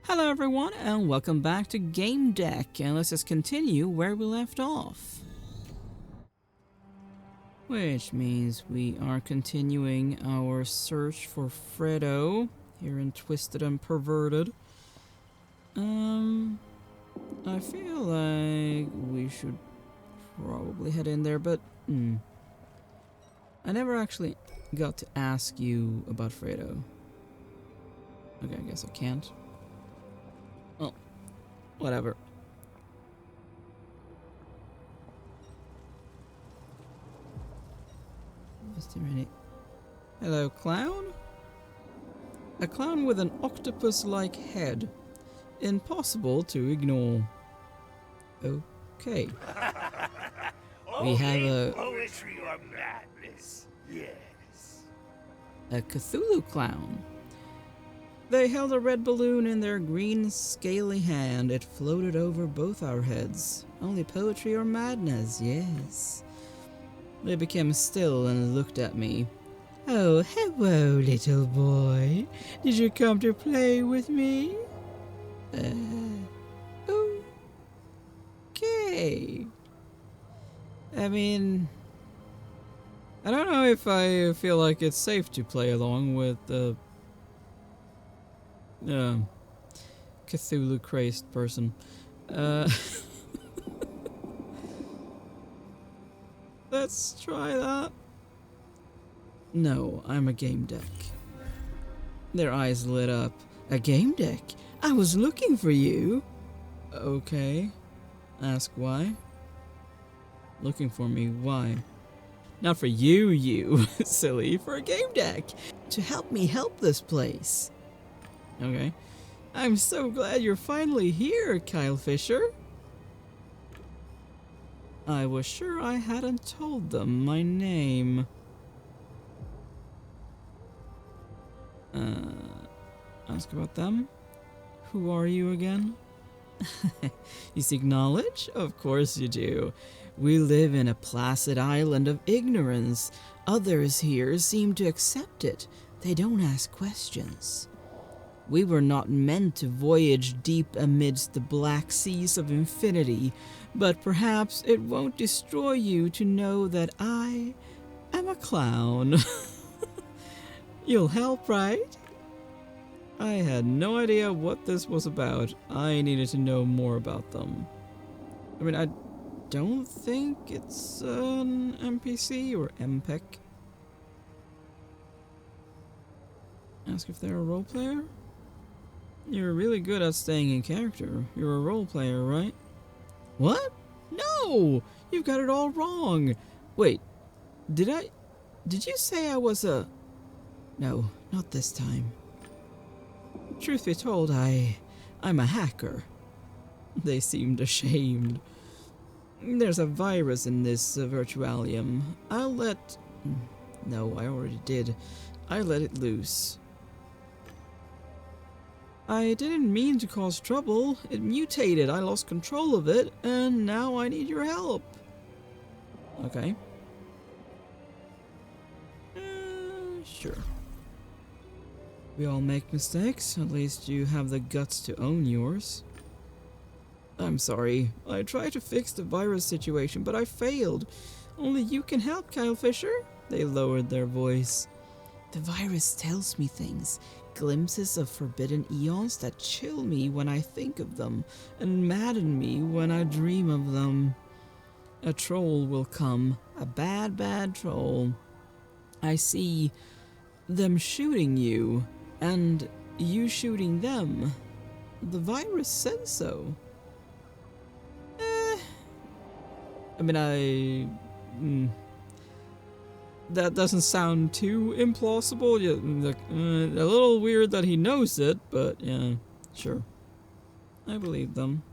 Hello everyone and welcome back to Gamedec, and let's just continue where we left off. Which means we are continuing our search for Fredo here in Twisted and Perverted. I feel like we should probably head in there, but I never actually got to ask you about Fredo. Okay, I guess I can't. Oh, whatever. Is there any... Hello, clown? A clown with an octopus-like head. Impossible to ignore. Okay. We have a... poetry or madness, yes. a Cthulhu clown. They held a red balloon in their green, scaly hand. It floated over both our heads. Only poetry or madness, yes. They became still and looked at me. Oh, hello, little boy. Did you come to play with me? Okay. I mean... I don't know if I feel like it's safe to play along with the... Cthulhu crazed person. Let's try that. No, I'm a Gamedec. Their eyes lit up. A Gamedec? I was looking for you. Okay. Ask why? Looking for me, why? Not for you, you silly, for a Gamedec. To help me help this place. Okay. I'm so glad you're finally here, Kyle Fisher. I was sure I hadn't told them my name. Ask about them? Who are you again? You seek knowledge? Of course you do. We live in a placid island of ignorance. Others here seem to accept it. They don't ask questions. We were not meant to voyage deep amidst the black seas of infinity, but perhaps it won't destroy you to know that I am a clown. You'll help, right? I had no idea what this was about. I needed to know more about them. I mean, I don't think it's an NPC or MPEC. Ask if they're a role player? You're really good at staying in character. You're a role player, right? What? No! You've got it all wrong. Wait, did you say I was a... No, not this time. Truth be told, I'm a hacker. They seemed ashamed. There's a virus in this virtualium. No, I already did. I let it loose. I didn't mean to cause trouble. It mutated. I lost control of it, and now I need your help. Okay. Sure. We all make mistakes. At least you have the guts to own yours. I'm sorry. I tried to fix the virus situation, but I failed. Only you can help, Kyle Fisher. They lowered their voice. The virus tells me things. Glimpses of forbidden eons that chill me when I think of them, and madden me when I dream of them. A troll will come. A bad, bad troll. I see them shooting you, and you shooting them. The virus said so. I mean, that doesn't sound too implausible. A little weird that he knows it, but yeah, sure. I believe them.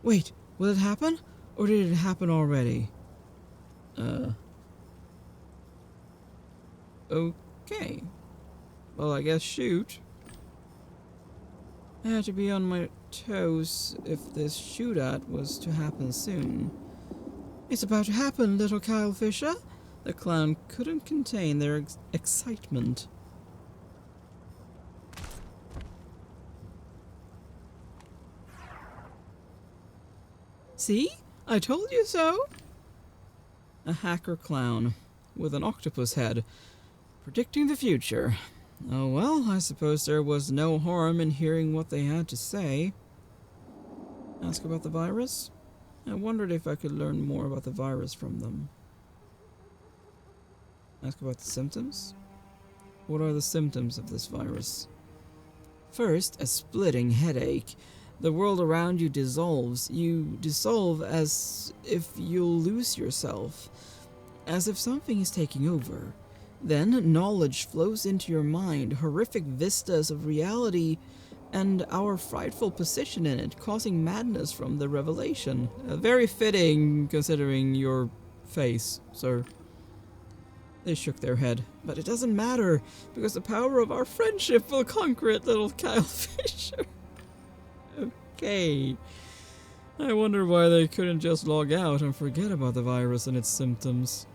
Wait, will it happen? Or did it happen already? Okay. Well, I guess shoot. I had to be on my toes if this shootout was to happen soon. It's about to happen, little Kyle Fisher. The clown couldn't contain their excitement. See? I told you so! A hacker clown with an octopus head, predicting the future. Oh well, I suppose there was no harm in hearing what they had to say. Ask about the virus? I wondered if I could learn more about the virus from them. Ask about the symptoms? What are the symptoms of this virus? First, a splitting headache. The world around you dissolves. You dissolve as if you'll lose yourself. As if something is taking over. Then knowledge flows into your mind, horrific vistas of reality and our frightful position in it, causing madness from the revelation. Very fitting, considering your face, sir. They shook their head. But it doesn't matter, because the power of our friendship will conquer it, little Kyle Fisher. Okay. I wonder why they couldn't just log out and forget about the virus and its symptoms.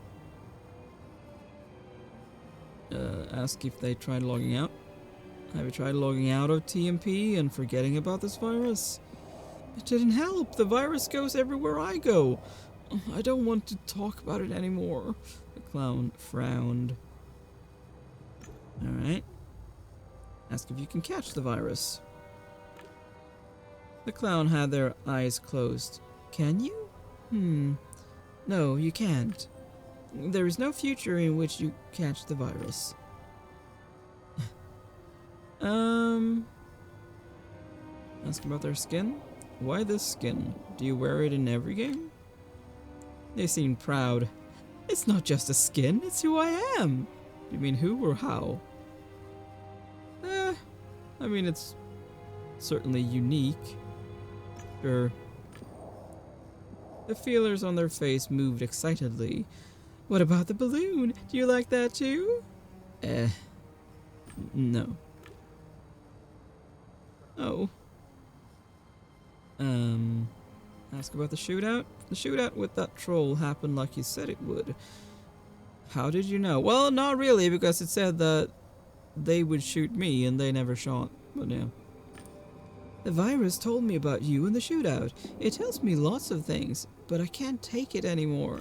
Ask if they tried logging out. Have you tried logging out of TMP and forgetting about this virus? It didn't help. The virus goes everywhere I go. I don't want to talk about it anymore. The clown frowned. Alright. Ask if you can catch the virus. The clown had their eyes closed. Can you? No, you can't. There is no future in which you catch the virus. Ask about their skin? Why this skin? Do you wear it in every game? They seemed proud. It's not just a skin, it's who I am. You mean who or how? I mean it's certainly unique. Sure. The feelers on their face moved excitedly. What about the balloon? Do you like that too? No. Oh. Ask about the shootout? The shootout with that troll happened like you said it would. How did you know? Well, not really, because it said that they would shoot me and they never shot. But yeah. The virus told me about you and the shootout. It tells me lots of things, but I can't take it anymore.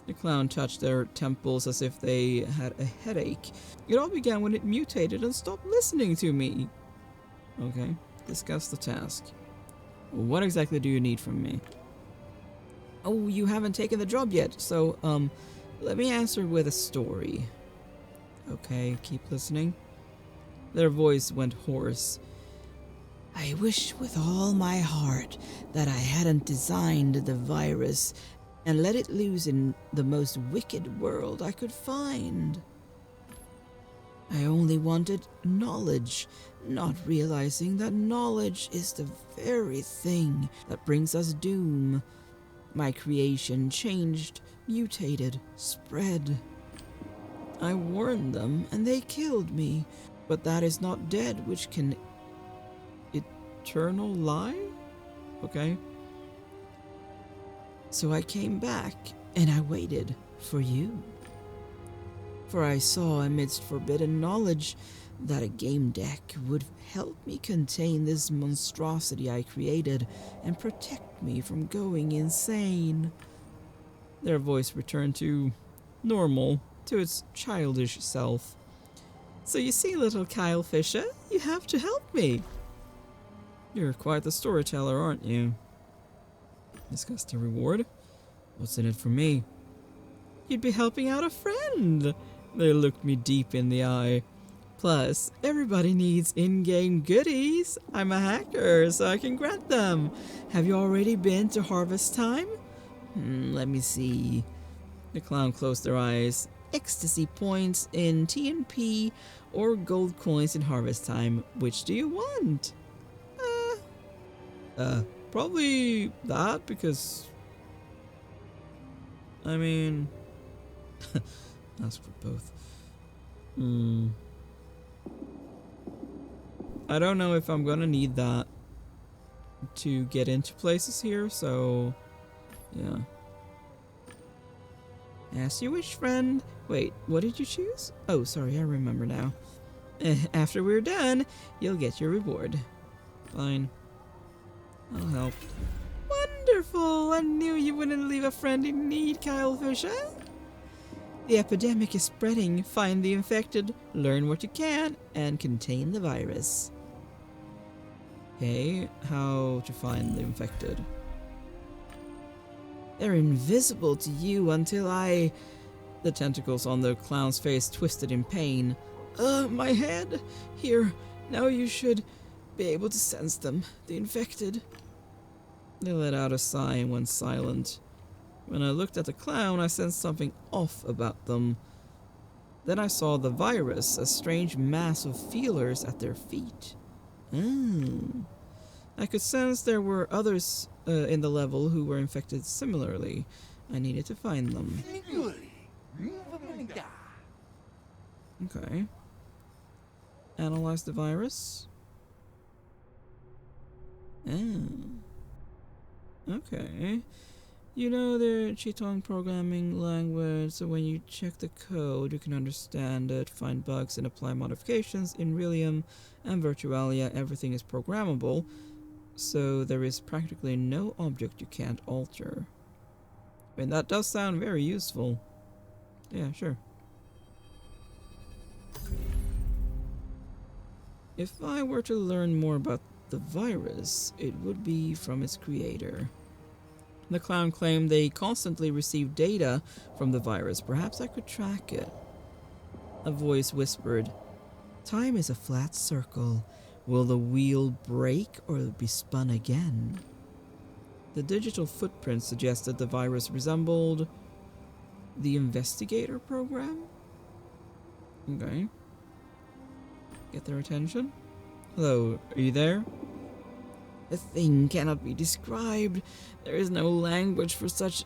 The clown touched their temples as if they had a headache. It all began when it mutated and stopped listening to me. Okay, discuss the task. What exactly do you need from me? Oh, you haven't taken the job yet, so, let me answer with a story. Okay, keep listening. Their voice went hoarse. I wish with all my heart that I hadn't designed the virus and let it loose in the most wicked world I could find. I only wanted knowledge, not realizing that knowledge is the very thing that brings us doom. My creation changed, mutated, spread. I warned them and they killed me, but that is not dead which can eternal lie? Okay. So I came back and I waited for you. For I saw amidst forbidden knowledge that a Gamedec would help me contain this monstrosity I created and protect me from going insane. Their voice returned to normal, to its childish self. So you see, little Kyle Fisher, you have to help me. You're quite the storyteller, aren't you? Discuss the reward. What's in it for me? You'd be helping out a friend. They looked me deep in the eye. Plus, everybody needs in-game goodies. I'm a hacker, so I can grant them. Have you already been to Harvest Time? Let me see. The clown closed their eyes. Ecstasy points in TNP or gold coins in Harvest Time. Which do you want? Probably that, because I mean ask for both. I don't know if I'm gonna need that to get into places here, so yeah. As you wish, friend. Wait, what did you choose? Oh, sorry, I remember now. After we're done, you'll get your reward. Fine. I'll help. Wonderful! I knew you wouldn't leave a friend in need, Kyle Fisher. The epidemic is spreading. Find the infected, learn what you can, and contain the virus. Okay, how to find the infected? They're invisible to you until I... The tentacles on the clown's face twisted in pain. My head! Here, now you should be able to sense them. The infected. They let out a sigh and went silent. When I looked at the clown, I sensed something off about them. Then I saw the virus, a strange mass of feelers at their feet. I could sense there were others in the level who were infected similarly. I needed to find them. Okay. Analyze the virus. Okay. You know the Chiton programming language, so when you check the code, you can understand it, find bugs, and apply modifications. In Realium and Virtualia, everything is programmable, so there is practically no object you can't alter. I mean, that does sound very useful. Yeah, sure. If I were to learn more about the virus, it would be from its creator. The clown claimed they constantly receive data from the virus. Perhaps I could track it. A voice whispered, "Time is a flat circle. Will the wheel break or be spun again?" The digital footprint suggested the virus resembled the investigator program. Okay. Get their attention. Hello, are you there? The thing cannot be described. There is no language for such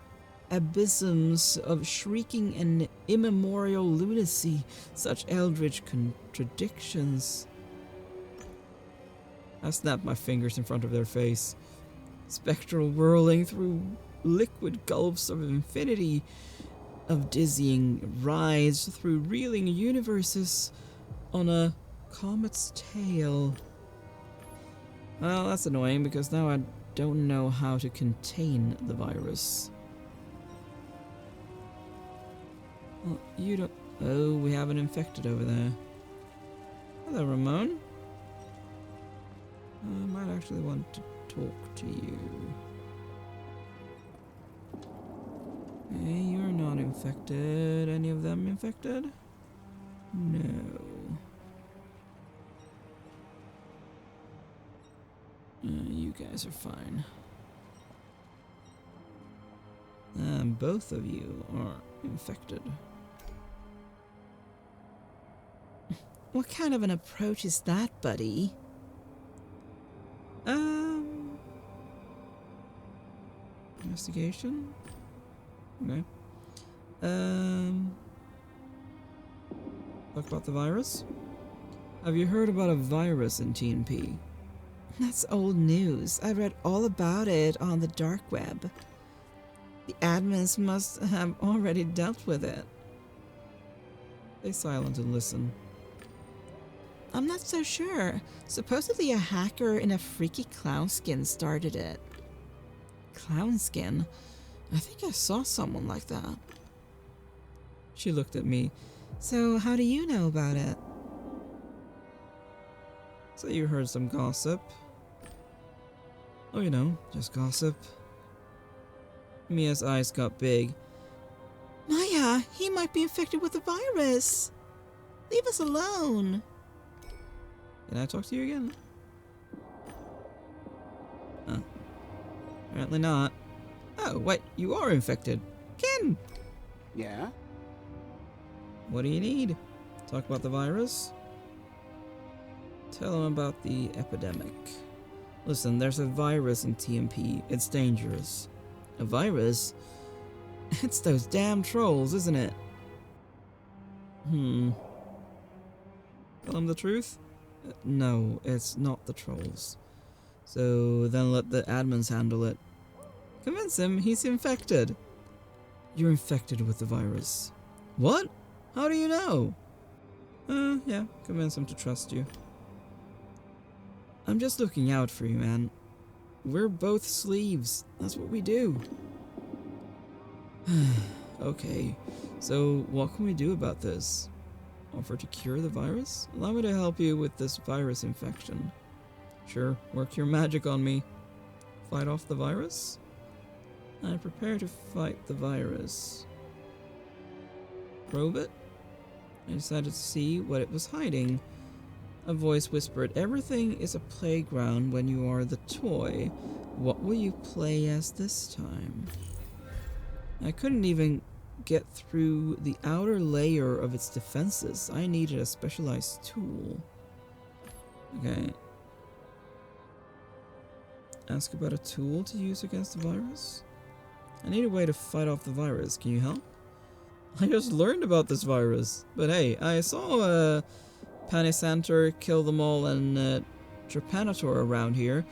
abysms of shrieking and immemorial lunacy, such eldritch contradictions. I snapped my fingers in front of their face. Spectral whirling through liquid gulfs of infinity, of dizzying rides through reeling universes on a comet's tail. Well, that's annoying because now I don't know how to contain the virus. Well, you don't... Oh, we have an infected over there. Hello, Ramon. I might actually want to talk to you. Hey, you're not infected. Any of them infected? No. You guys are fine. Both of you are infected. What kind of an approach is that, buddy? Investigation? Okay. Talk about the virus? Have you heard about a virus in TNP? That's old news. I read all about it on the dark web. The admins must have already dealt with it. Stay silent and listen. I'm not so sure. Supposedly a hacker in a freaky clown skin started it. Clown skin? I think I saw someone like that. She looked at me. So how do you know about it? So you heard some gossip. Oh, you know, just gossip. Mia's eyes got big. Maya, he might be infected with the virus. Leave us alone. Can I talk to you again? Huh. Apparently not. Oh, wait, you are infected. Ken! Yeah? What do you need? Talk about the virus? Tell him about the epidemic. Listen, there's a virus in TMP. It's dangerous. A virus? It's those damn trolls, isn't it? Tell him the truth? No, it's not the trolls. So then let the admins handle it. Convince him he's infected. You're infected with the virus. What? How do you know? Yeah, convince him to trust you. I'm just looking out for you, man. We're both sleeves. That's what we do. Okay, so what can we do about this? Offer to cure the virus? Allow me to help you with this virus infection. Sure, work your magic on me. Fight off the virus? I prepare to fight the virus. Probe it? I decided to see what it was hiding. A voice whispered, "Everything is a playground when you are the toy. What will you play as this time?" I couldn't even get through the outer layer of its defenses. I needed a specialized tool. Okay. Ask about a tool to use against the virus? I need a way to fight off the virus. Can you help? I just learned about this virus. But hey, I saw Panisantor, Kill Them All, and Trepanator around here.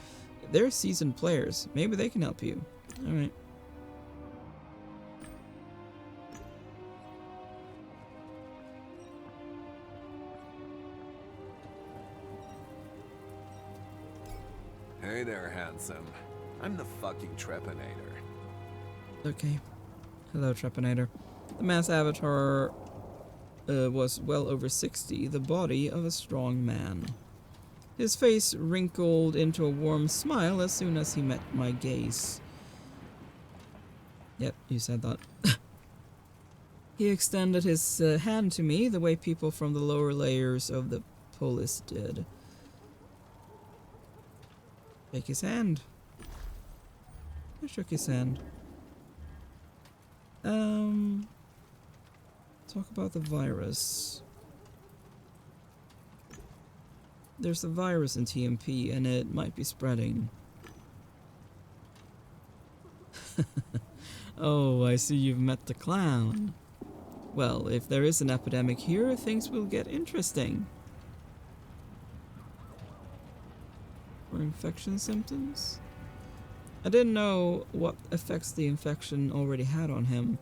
They're seasoned players. Maybe they can help you. Alright. Hey there, handsome. I'm the fucking Trepanator. Okay. Hello, Trepanator. The mass avatar was well over 60, the body of a strong man. His face wrinkled into a warm smile as soon as he met my gaze. Yep, you said that. He extended his hand to me the way people from the lower layers of the polis did. Shake his hand. I shook his hand. Talk about the virus. There's a virus in TMP and it might be spreading. Oh, I see you've met the clown. Well, if there is an epidemic here, things will get interesting. Or infection symptoms? I didn't know what effects the infection already had on him.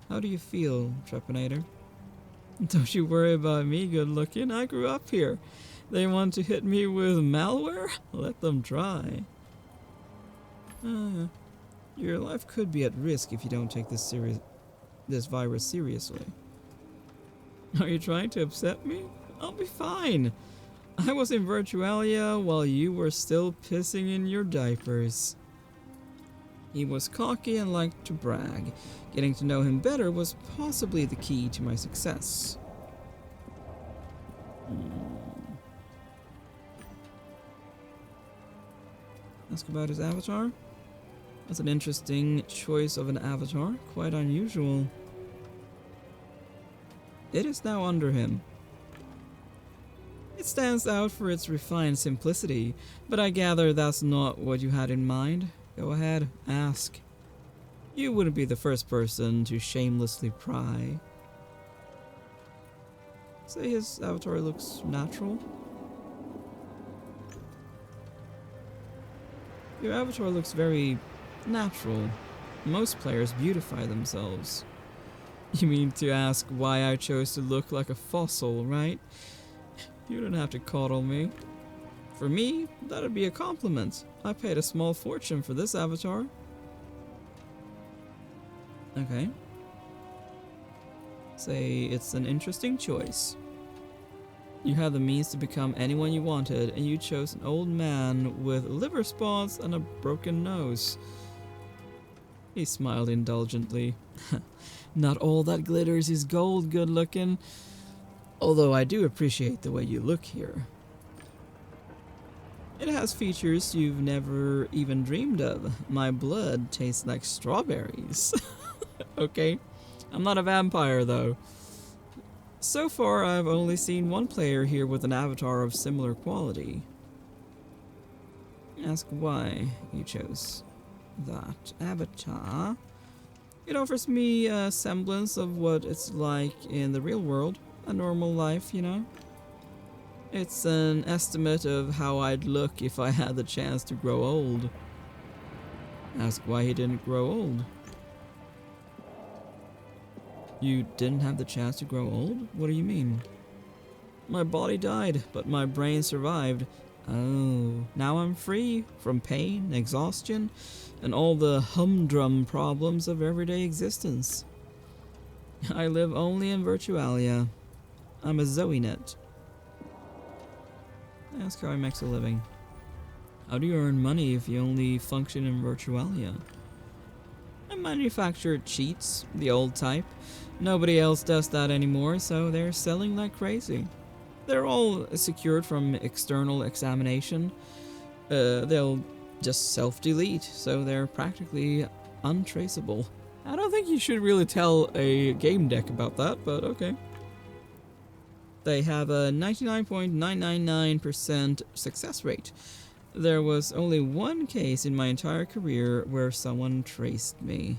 How do you feel, Trepanator? Don't you worry about me, good looking. I grew up here. They want to hit me with malware? Let them try. Your life could be at risk if you don't take this virus seriously. Are you trying to upset me? I'll be fine. I was in Virtualia while you were still pissing in your diapers. He was cocky and liked to brag. Getting to know him better was possibly the key to my success. Ask about his avatar? That's an interesting choice of an avatar. Quite unusual. It is now under him. It stands out for its refined simplicity, but I gather that's not what you had in mind. Go ahead, ask. You wouldn't be the first person to shamelessly pry. Say his avatar looks natural. Your avatar looks very natural. Most players beautify themselves. You mean to ask why I chose to look like a fossil, right? You don't have to coddle me. For me, that'd be a compliment. I paid a small fortune for this avatar. Okay. Say it's an interesting choice. You had the means to become anyone you wanted, and you chose an old man with liver spots and a broken nose. He smiled indulgently. Not all that glitters is gold, good looking. Although I do appreciate the way you look here. It has features you've never even dreamed of. My blood tastes like strawberries. Okay, I'm not a vampire though. So far, I've only seen one player here with an avatar of similar quality. Ask why you chose that avatar. It offers me a semblance of what it's like in the real world. A normal life, you know? It's an estimate of how I'd look if I had the chance to grow old. Ask why he didn't grow old. You didn't have the chance to grow old? What do you mean? My body died, but my brain survived. Oh, now I'm free from pain, exhaustion, and all the humdrum problems of everyday existence. I live only in Virtualia. I'm a Zoenet. Ask how he makes a living. How do you earn money if you only function in Virtualia? I manufacture cheats, the old type. Nobody else does that anymore, so they're selling like crazy. They're all secured from external examination. They'll just self-delete, so they're practically untraceable. I don't think you should really tell a game deck about that, but okay. They have a 99.999% success rate. There was only one case in my entire career where someone traced me.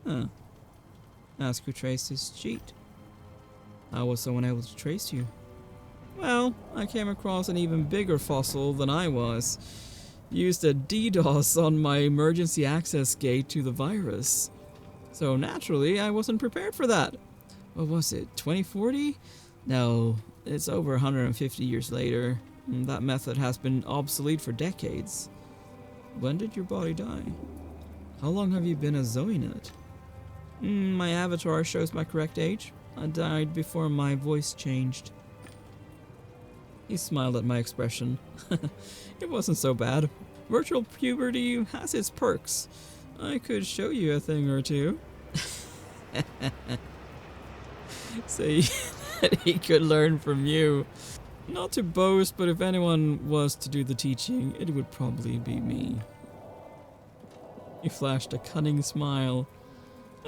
Huh. Ask who traced his cheat. How was someone able to trace you? Well, I came across an even bigger fossil than I was. Used a DDoS on my emergency access gate to the virus. So naturally, I wasn't prepared for that. What was it, 2040? No, it's over 150 years later. That method has been obsolete for decades. When did your body die? How long have you been a Zoenet? My avatar shows my correct age. I died before my voice changed. He smiled at my expression. It wasn't so bad. Virtual puberty has its perks. I could show you a thing or two. Say that he could learn from you. Not to boast, but if anyone was to do the teaching, it would probably be me. He flashed a cunning smile.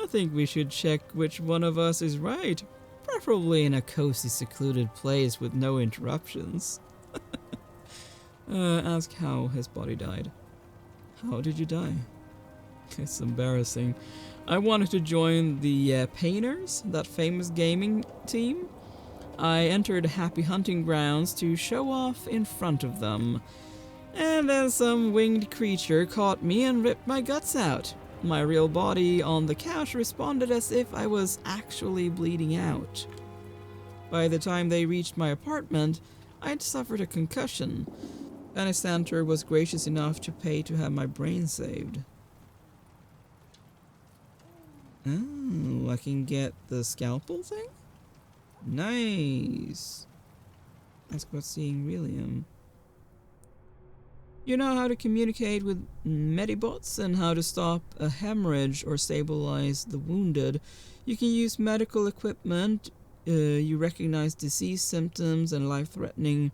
I think we should check which one of us is right. Preferably in a cozy, secluded place with no interruptions. Ask how his body died. How did you die? It's embarrassing. I wanted to join the Painters, that famous gaming team. I entered Happy Hunting Grounds to show off in front of them. And then some winged creature caught me and ripped my guts out. My real body on the couch responded as if I was actually bleeding out. By the time they reached my apartment, I'd suffered a concussion. Center was gracious enough to pay to have my brain saved. Oh, I can get the scalpel thing? Nice. Ask about seeing William. You know how to communicate with medibots and how to stop a hemorrhage or stabilize the wounded. You can use medical equipment. You recognize disease symptoms and life-threatening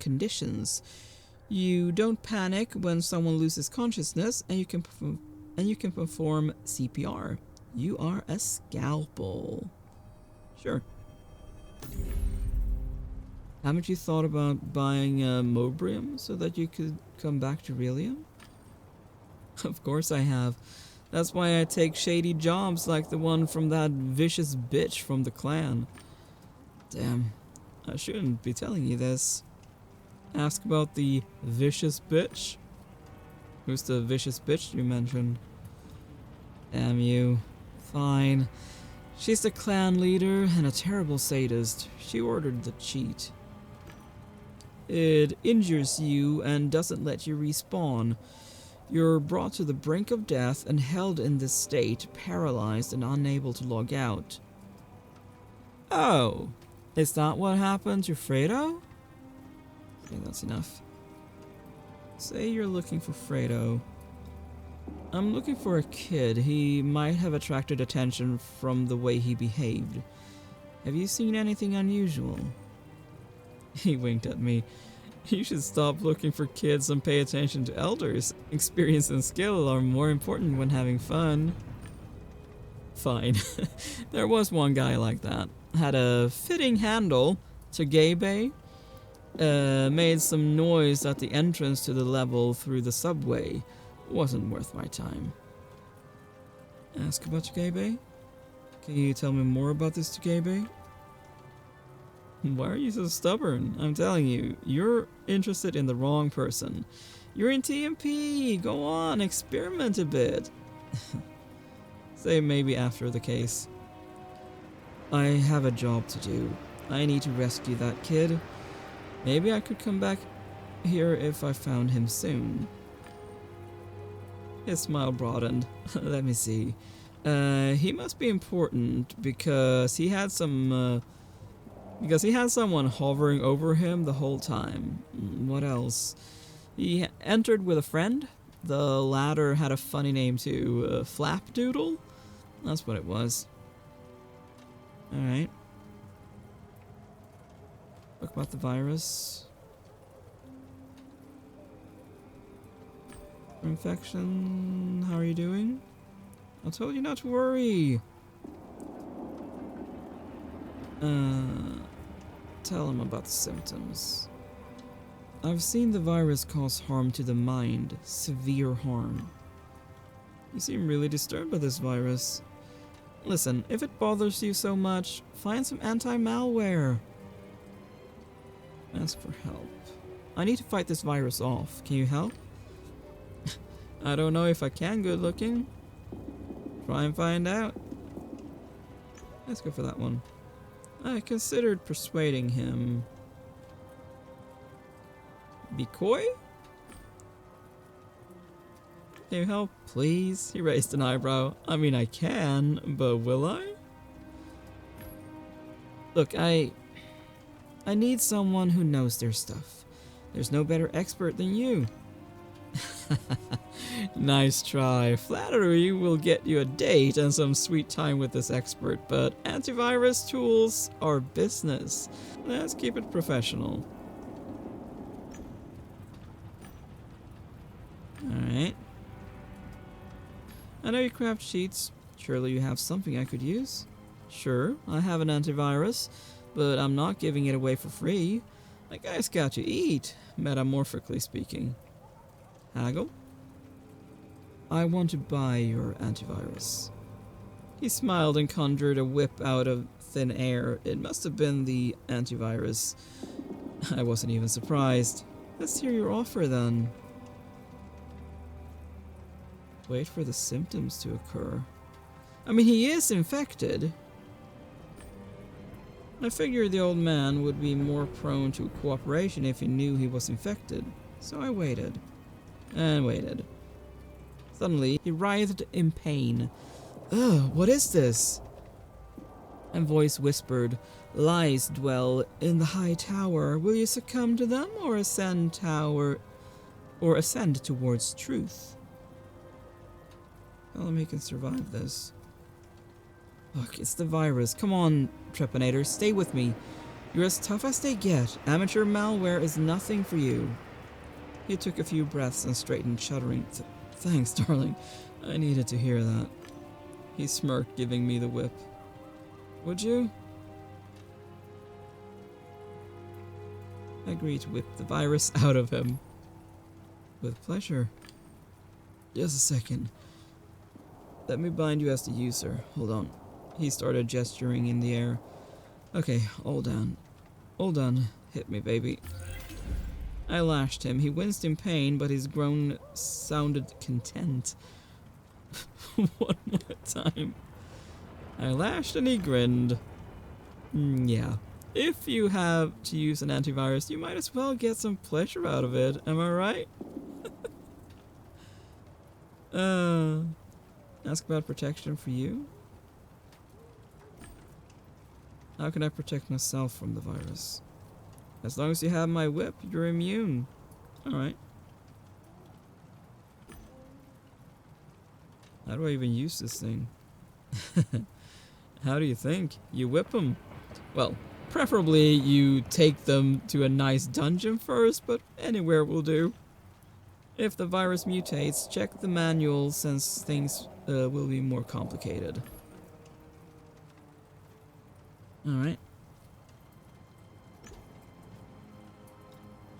conditions. You don't panic when someone loses consciousness, and you can perform CPR. You are a scalpel. Sure. Haven't you thought about buying a Mobrium so that you could come back to Relium? Of course I have. That's why I take shady jobs like the one from that vicious bitch from the clan. Damn, I shouldn't be telling you this. Ask about the vicious bitch? Who's the vicious bitch you mentioned? Damn you. Fine. She's the clan leader and a terrible sadist. She ordered the cheat. It injures you and doesn't let you respawn. You're brought to the brink of death and held in this state, paralyzed and unable to log out. Oh, is that what happened to Fredo? Okay, that's enough. Say you're looking for Fredo. I'm looking for a kid. He might have attracted attention from the way he behaved. Have you seen anything unusual? He winked at me. You should stop looking for kids and pay attention to elders. Experience and skill are more important when having fun. Fine. There was one guy like that. Had a fitting handle to Gamedec. Made some noise at the entrance to the level through the subway. Wasn't worth my time. Ask about Gamedec? Can you tell me more about this Gamedec? Why are you so stubborn? I'm telling you, you're interested in the wrong person. You're in TMP. Go on, experiment a bit. Say maybe after the case. I have a job to do. I need to rescue that kid. Maybe I could come back here if I found him soon. His smile broadened. Let me see. He must be important because he had someone hovering over him the whole time. What else? He entered with a friend. The latter had a funny name too, Flapdoodle? That's what it was. Alright. Talk about the virus. Infection, how are you doing? I told you not to worry. Tell him about the symptoms. I've seen the virus cause harm to the mind, severe harm. You seem really disturbed by this virus. Listen, if it bothers you so much, find some anti-malware. Ask for help. I need to fight this virus off. Can you help? I don't know if I can, good looking. Try and find out. Let's go for that one. I considered persuading him. Be coy? Can you help, please? He raised an eyebrow. I mean, I can, but will I? Look, I need someone who knows their stuff. There's no better expert than you. Nice try. Flattery will get you a date and some sweet time with this expert, but antivirus tools are business. Let's keep it professional. Alright. I know you craft cheats. Surely you have something I could use? Sure, I have an antivirus, but I'm not giving it away for free. My guy's got to eat, metamorphically speaking. Haggle? I want to buy your antivirus. He smiled and conjured a whip out of thin air. It must have been the antivirus. I wasn't even surprised. Let's hear your offer then. Wait for the symptoms to occur. I mean, he is infected. I figured the old man would be more prone to cooperation if he knew he was infected. So I waited. And waited. Suddenly, he writhed in pain. Ugh, what is this? A voice whispered, Lies dwell in the high tower. Will you succumb to them or ascend towards truth? Tell him he can survive this. Look, it's the virus. Come on, Trepanator, stay with me. You're as tough as they get. Amateur malware is nothing for you. He took a few breaths and straightened, shuddering. Thanks, darling. I needed to hear that. He smirked, giving me the whip. Would you? I agreed to whip the virus out of him. With pleasure. Just a second. Let me bind you as the user. Hold on. He started gesturing in the air. Okay, all done. All done. Hit me, baby. I lashed him. He winced in pain, but his groan sounded content. One more time. I lashed and he grinned. Yeah. If you have to use an antivirus, you might as well get some pleasure out of it. Am I right? Ask about protection for you? How can I protect myself from the virus? As long as you have my whip, you're immune. Alright. How do I even use this thing? How do you think? You whip them. Well, preferably you take them to a nice dungeon first, but anywhere will do. If the virus mutates, check the manual since things will be more complicated. Alright.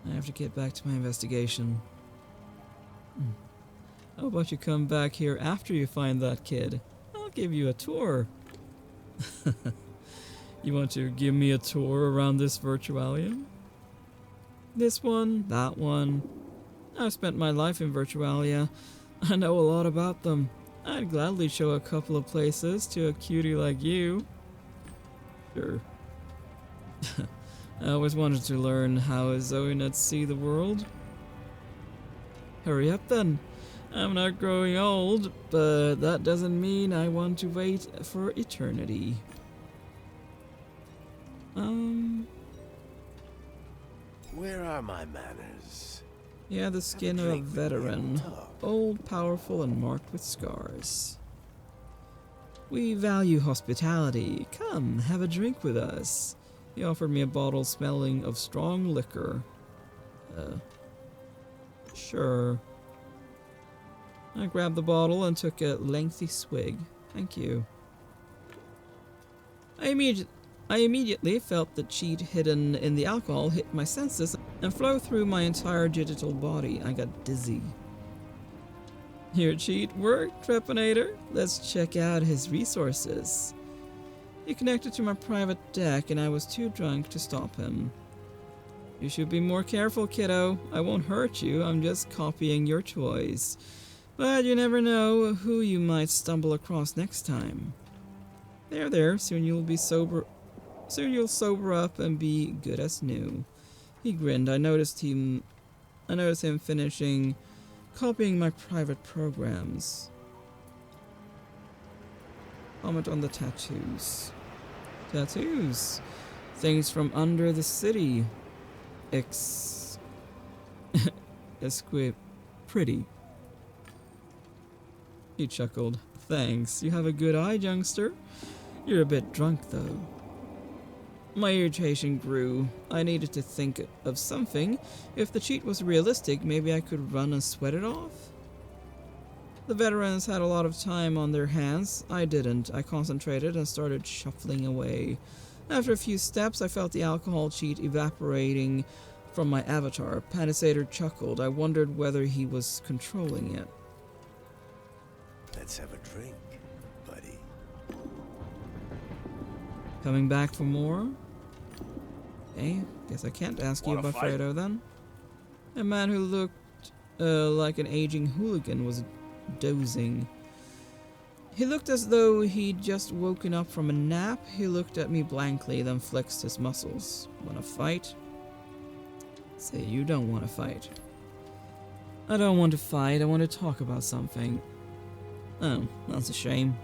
I have to get back to my investigation. How about you come back here after you find that kid? I'll give you a tour. You want to give me a tour around this Virtualium? This one, that one. I've spent my life in Virtualia. I know a lot about them. I'd gladly show a couple of places to a cutie like you. Sure. I always wanted to learn how Zoinuts see the world. Hurry up then. I'm not growing old, but that doesn't mean I want to wait for eternity. Where are my manners? Yeah, the skin of a veteran. Old, powerful, and marked with scars. We value hospitality. Come, have a drink with us. He offered me a bottle smelling of strong liquor. Sure. I grabbed the bottle and took a lengthy swig. Thank you. I immediately felt the cheat hidden in the alcohol hit my senses and flow through my entire digital body. I got dizzy. Your cheat worked, Trepanator. Let's check out his resources. He connected to my private deck and I was too drunk to stop him. You should be more careful, kiddo. I won't hurt you, I'm just copying your toys. But you never know who you might stumble across next time. There, soon you'll sober up and be good as new. He grinned. I noticed him finishing copying my private programs. Comment on the tattoos. Tattoos. Things from under the city. Pretty. He chuckled. Thanks. You have a good eye, youngster. You're a bit drunk, though. My irritation grew. I needed to think of something. If the cheat was realistic, maybe I could run and sweat it off? The veterans had a lot of time on their hands. I didn't. I concentrated and started shuffling away. After a few steps, I felt the alcohol cheat evaporating from my avatar. Panisator chuckled. I wondered whether he was controlling it. Let's have a drink, buddy. Coming back for more? Okay, guess I can't ask you about Fredo then. A man who looked like an aging hooligan was dozing. He looked as though he'd just woken up from a nap. He looked at me blankly, then flexed his muscles. Wanna fight? Say you don't want to fight. I don't want to fight, I want to talk about something. Oh, that's a shame.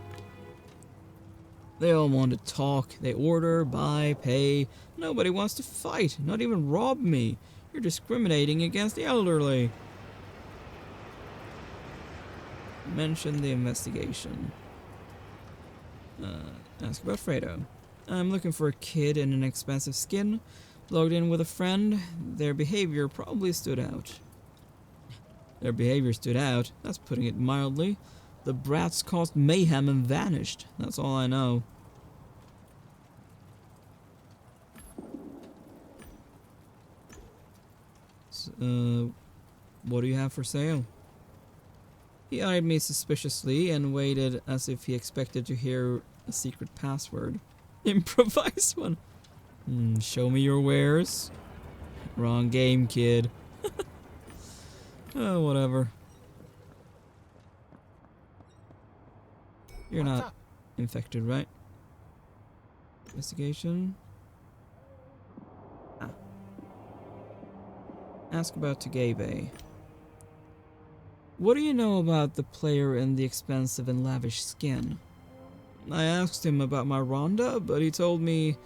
They all want to talk. They order, buy, pay. Nobody wants to fight, not even rob me. You're discriminating against the elderly. Mention the investigation. Ask about Fredo. I'm looking for a kid in an expensive skin. Logged in with a friend. Their behavior probably stood out. Their behavior stood out? That's putting it mildly. The brats caused mayhem and vanished. That's all I know. What do you have for sale? He eyed me suspiciously and waited as if he expected to hear a secret password. Improvise one. Show me your wares. Wrong game, kid. Oh, whatever. You're not infected, right? Investigation. Ask about Gamedec. What do you know about the player in the expensive and lavish skin? I asked him about my Rhonda, but he told me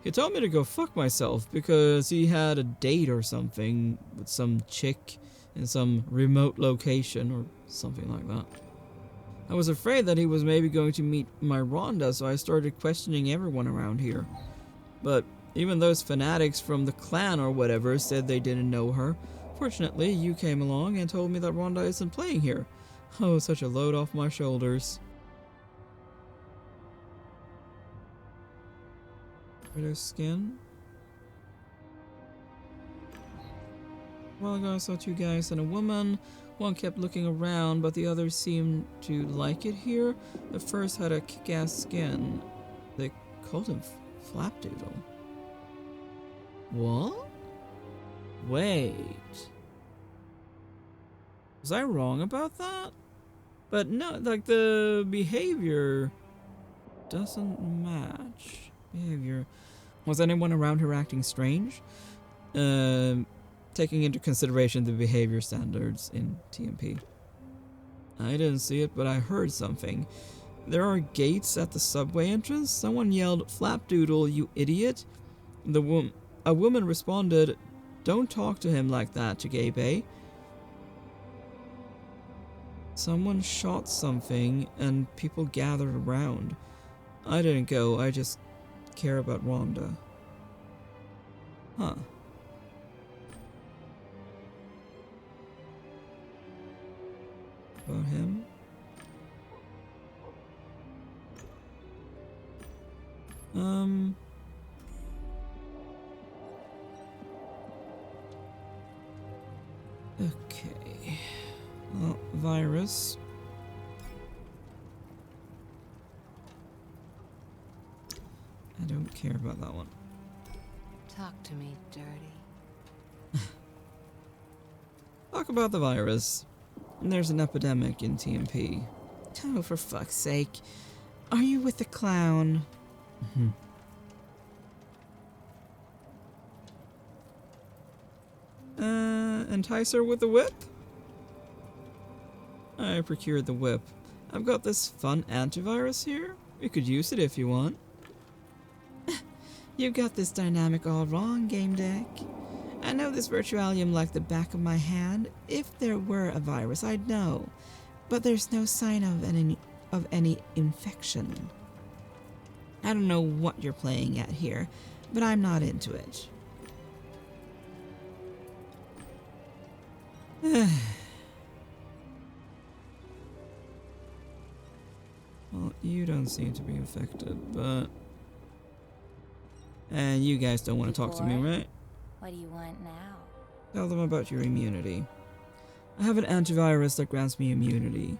to go fuck myself because he had a date or something with some chick in some remote location or something like that. I was afraid that he was maybe going to meet my Rhonda, so I started questioning everyone around here. But even those fanatics from the clan or whatever said they didn't know her. Fortunately, you came along and told me that Rhonda isn't playing here. Oh, such a load off my shoulders. Fredo's skin. A while ago I saw two guys and a woman. One kept looking around, but the other seemed to like it here. The first had a kick-ass skin. They called him Flapdoodle. What? Wait. Was I wrong about that? But no, like the behavior doesn't match. Behavior. Was anyone around her acting strange? Taking into consideration the behavior standards in TMP. I didn't see it, but I heard something. There are gates at the subway entrance. Someone yelled, "Flapdoodle, you idiot." A woman responded, "Don't talk to him like that," to Gabe. Someone shot something and people gathered around. I didn't go, I just care about Rhonda. Huh. About him? Okay. Well, virus. I don't care about that one. Talk to me, dirty. Talk about the virus. There's an epidemic in TMP. Oh, for fuck's sake. Are you with the clown? Entice her with the whip? I procured the whip. I've got this fun antivirus here. You could use it if you want. You got this dynamic all wrong, Gamedec. I know this virtualium like the back of my hand. If there were a virus, I'd know. But there's no sign of any infection. I don't know what you're playing at here, but I'm not into it. Well, you don't seem to be infected, but... And you guys don't want to talk to me, right? What do you want now? Tell them about your immunity. I have an antivirus that grants me immunity.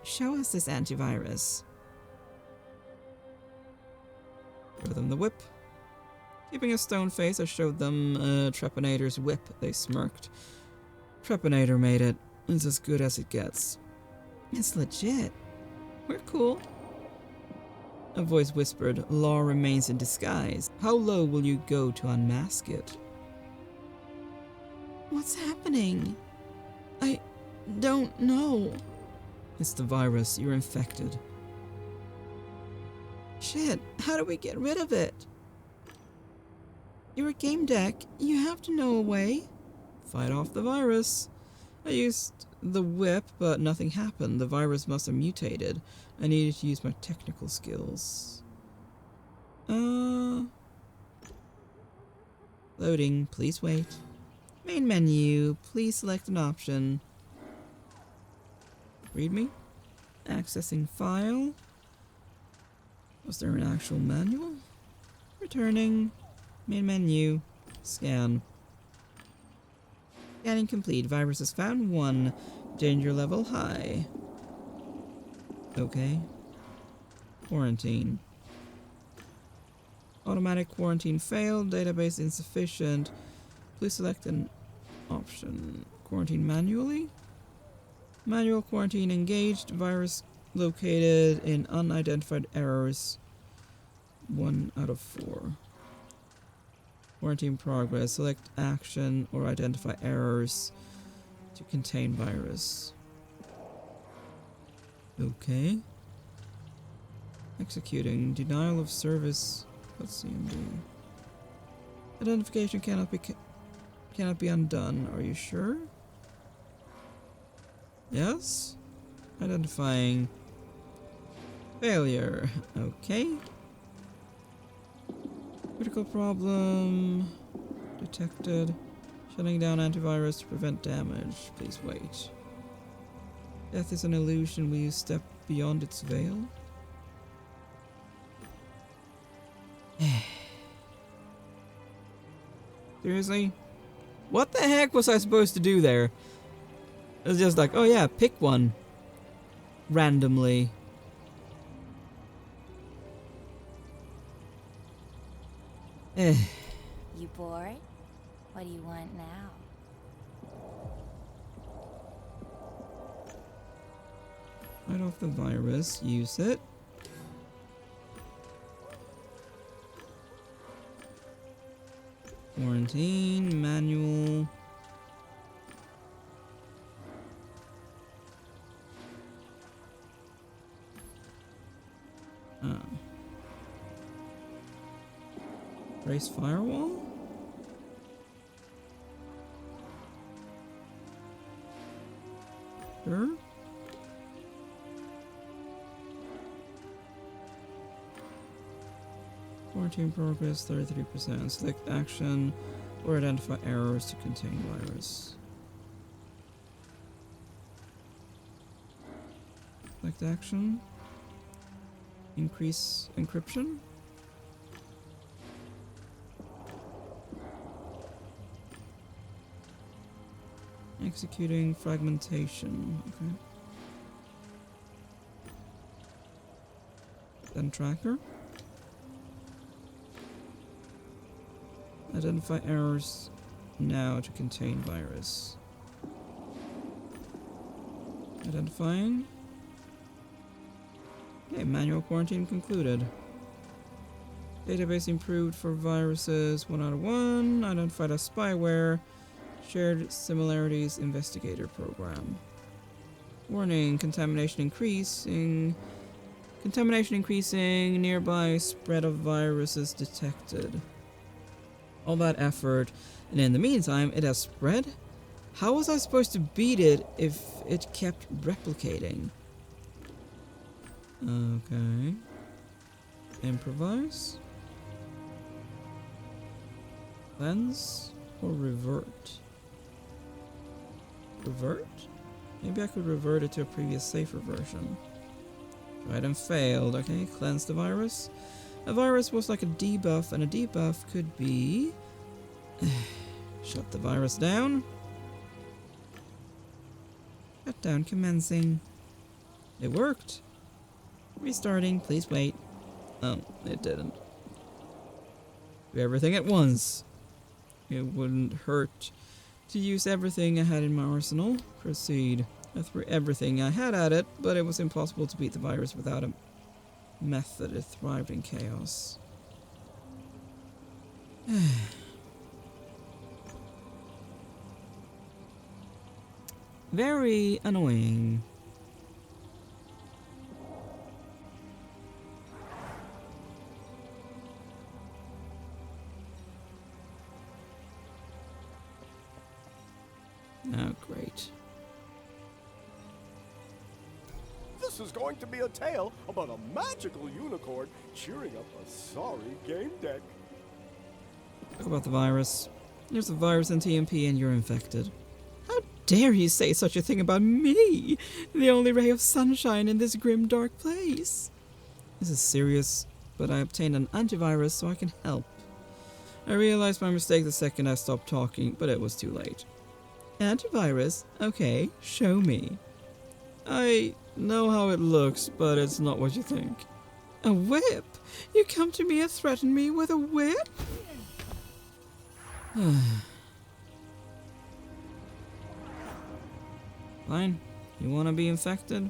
Show us this antivirus. Show them the whip. Keeping a stone face, I showed them Trepanator's whip. They smirked. Trepanator made it. It's as good as it gets. It's legit. We're cool. A voice whispered, "Law remains in disguise. How low will you go to unmask it?" What's happening? I don't know. It's the virus. You're infected. Shit, how do we get rid of it? You're a Gamedec. You have to know a way. Fight off the virus. I used the whip, but nothing happened. The virus must have mutated. I needed to use my technical skills. Loading. Please wait. Main menu. Please select an option. Readme. Accessing file. Was there an actual manual? Returning. Main menu. Scan. Scanning complete. Virus is found. 1. Danger level high. Okay. Quarantine. Automatic quarantine failed. Database insufficient. Please select an option. Quarantine manually. Manual quarantine engaged. Virus located in unidentified errors. 1 out of 4. Quarantine progress. Select action or identify errors to contain virus. Okay. Executing. Denial of service. Let's CMD. Identification cannot be undone. Are you sure? Yes. Identifying. Failure. Okay. Critical problem detected. Shutting down antivirus to prevent damage. Please wait. Death is an illusion. Will you step beyond its veil? Seriously? What the heck was I supposed to do there? It was just like, oh yeah, pick one. Randomly. You bored? What do you want now? Fight off the virus. Use it. Quarantine, manual. Race firewall? Sure. Quarantine progress 33%. Select action or identify errors to contain virus. Select action. Increase encryption. Executing fragmentation. Okay. Then tracker. Identify errors now to contain virus. Identifying. Okay, manual quarantine concluded. Database improved for viruses 1 out of 1. Identified as spyware. Shared similarities investigator program. Warning, contamination increasing. Contamination increasing. Nearby spread of viruses detected. All that effort, and in the meantime, it has spread? How was I supposed to beat it if it kept replicating? Okay. Improvise? Cleanse? Or revert? Revert? Maybe I could revert it to a previous safer version. Tried and failed. Okay, cleanse the virus. A virus was like a debuff, and a debuff could be... Shut the virus down. Shutdown commencing. It worked. Restarting, please wait. Oh, it didn't. Do everything at once. It wouldn't hurt to use everything I had in my arsenal. Proceed. I threw everything I had at it, but it was impossible to beat the virus without a method. It thrived in chaos. Very annoying. Oh, great. This is going to be a tale about a magical unicorn cheering up a sorry Gamedec. Talk about the virus. There's a virus in TMP and you're infected. How dare you say such a thing about me? The only ray of sunshine in this grim, dark place. This is serious, but I obtained an antivirus so I can help. I realized my mistake the second I stopped talking, but it was too late. Antivirus? Okay, show me. I know how it looks, but it's not what you think. A whip? You come to me and threaten me with a whip? Fine. You want to be infected?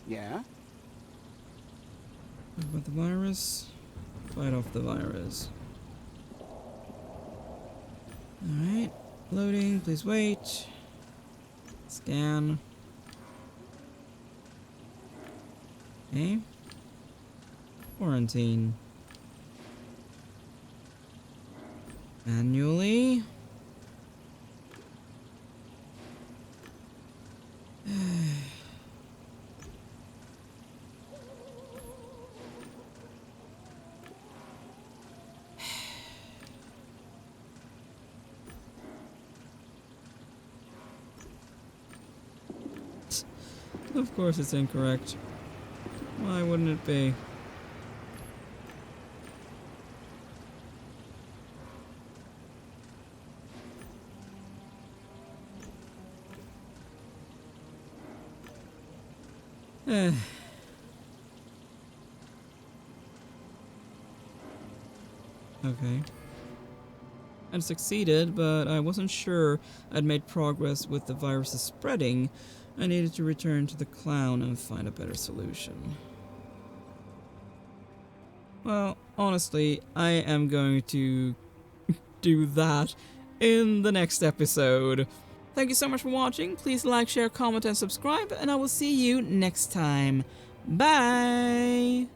Yeah? What about the virus? Fight off the virus. Alright. Loading, please wait. Scan. Okay. Quarantine. Manually. Of course it's incorrect. Why wouldn't it be? Okay. I'd succeeded, but I wasn't sure I'd made progress with the virus's spreading. I needed to return to the clown and find a better solution. Well, honestly, I am going to do that in the next episode. Thank you so much for watching. Please like, share, comment, and subscribe, and I will see you next time. Bye!